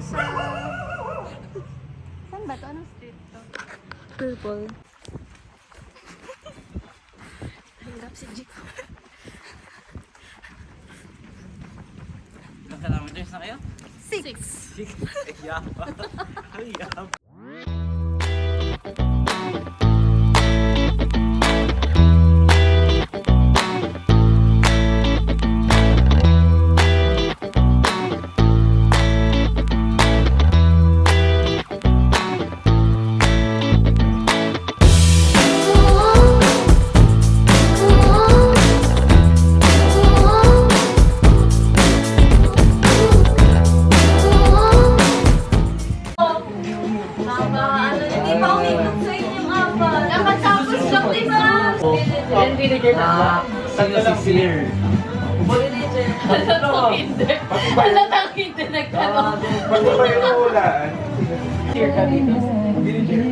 sa... Saan ba to? Anong street to? Purple. Hirap si Jiko. Ilang kilometers na kayo? 6. Yaba. Ay, yaba. Sino si Sear? Halatang hindi nagtanong. Pag ba yung ulaan? Sear ka dito. Villager.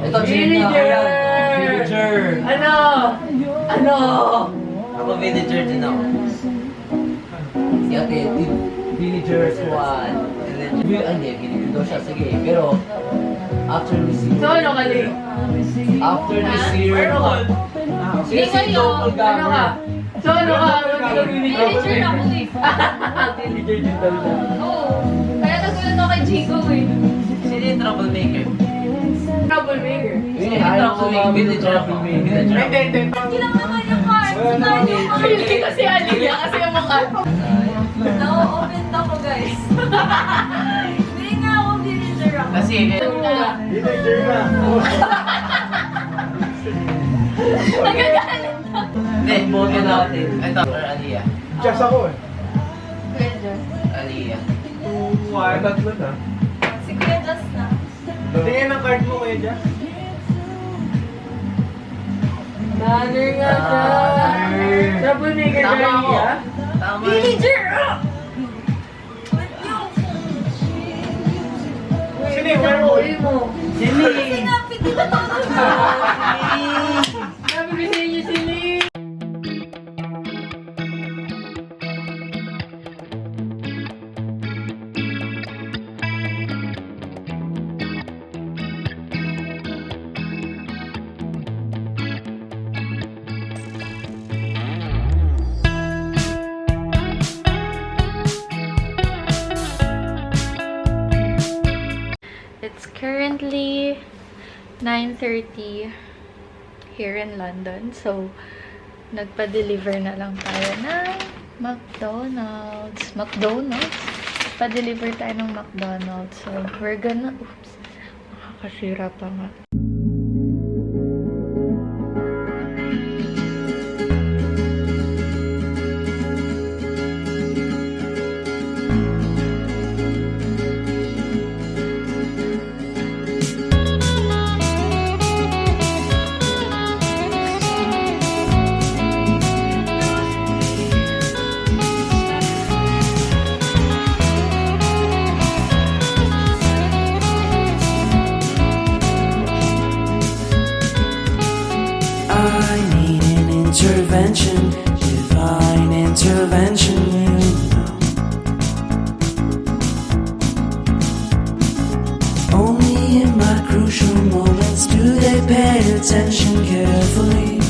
Ito, Villager! Ano? Ano? Ako villager din ako. Si ate, Villager Squad. Hindi, Villager daw siya. Sige, pero after ni Sear. So, ano ka din? After ni Sear. Hindi kayo. Ano ka? So, ano ka? Villager na ako eh. Villager din daw siya. Oo. Kaya nagulat ako kay Chico eh. Sino yung troublemaker? Troublemaker. Hindi, ayaw ko mga Villager ako. Villager ako. Hindi lang naman yung card. Saan yung card? Hindi kasi Aliyah kasi yung mukha. Na-open ako, guys. Hindi nga ako villager ako. Kasi, Villager na! Nagagalit. hindi, boto natin. Ito, or Aliyah. Just ako eh. Pwede. Aliyah. Tatlo na. Si Kuya Just na. Tingin ang card mo kuya Jess. Banner nga siya. Troublemaker ka Tama ako. Aliyah. Tama. Villager! Sino yung werewolf? Uwi mo. Kasi nga, piti na to. Sabi ko sa inyo si Lee. It's currently 9:30 here in London. So, nagpa-deliver na lang tayo ng McDonald's. Pa-deliver tayo ng McDonald's. So, we're gonna... Oops. Nakakasira pa nga. I need an intervention, divine intervention, you know. Only in my crucial moments do they pay attention carefully.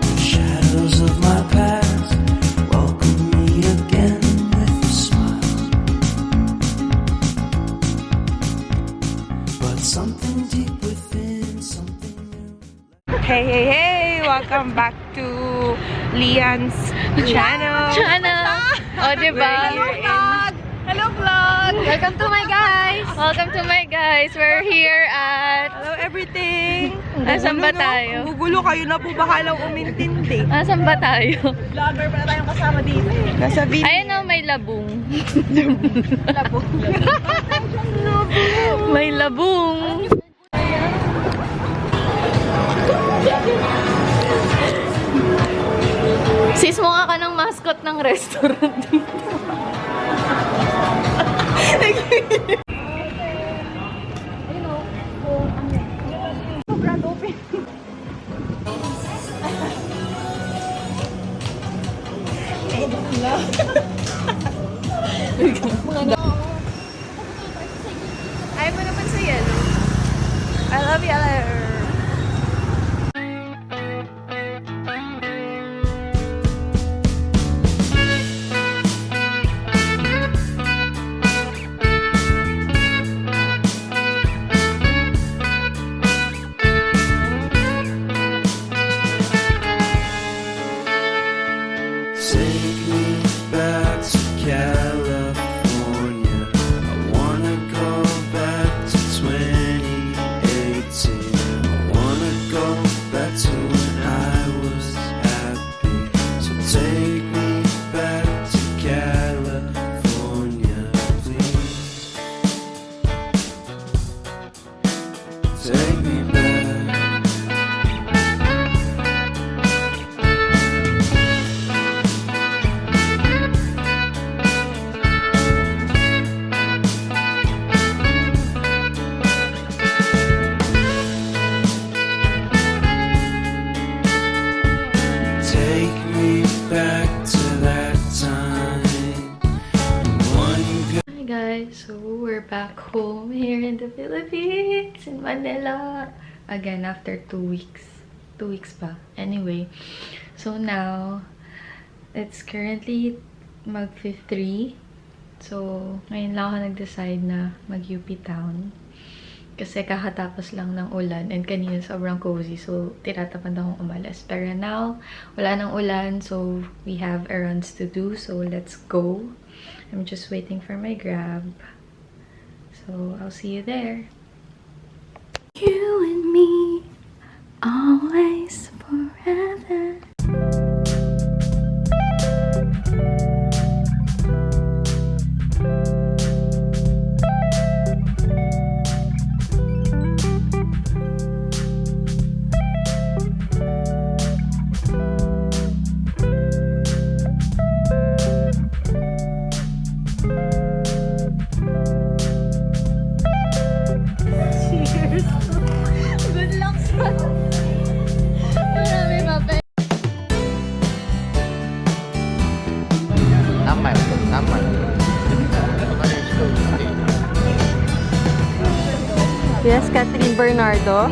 The shadows of my past welcome me again with a smile. But something deep within, something new. Hey! Welcome back to Lian's channel. O, diba? Hello vlog! Welcome to my guys! Welcome to my guys! We're here at... Hello everything! Nasaan ba tayo? Gugulo kayo na po bahalang umintindi. Nasaan ba tayo? Vlogger pa na tayong kasama dito eh. Nasa video. Ayun o, may labong. Labong. May labong. Sis, mukha ka ng mascot ng restaurant dito. Ayaw mo naman sa yellow. I love yellow. Take me back to California. I wanna go back to 2018. I wanna go back to when I was happy. So take me back to California, please. Take me back. Take me back to that time. One Hi guys, so we're back home here in the Philippines, in Manila. Again, after 2 weeks. 2 weeks pa. Anyway, so now, it's currently mag-3. So, ngayon lang ako nag-decide na mag-UP Town. Kasi kakatapos lang ng ulan and kanina sobrang cozy. So, tinatamad akong umalis. Pero now, wala nang ulan. So, we have errands to do. So, let's go. I'm just waiting for my Grab. So, I'll see you there. You and me, always forever. Good luck sa... Marami pa. Tamal. Yes, Catherine Bernardo.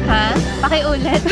Ha? Pakiulit.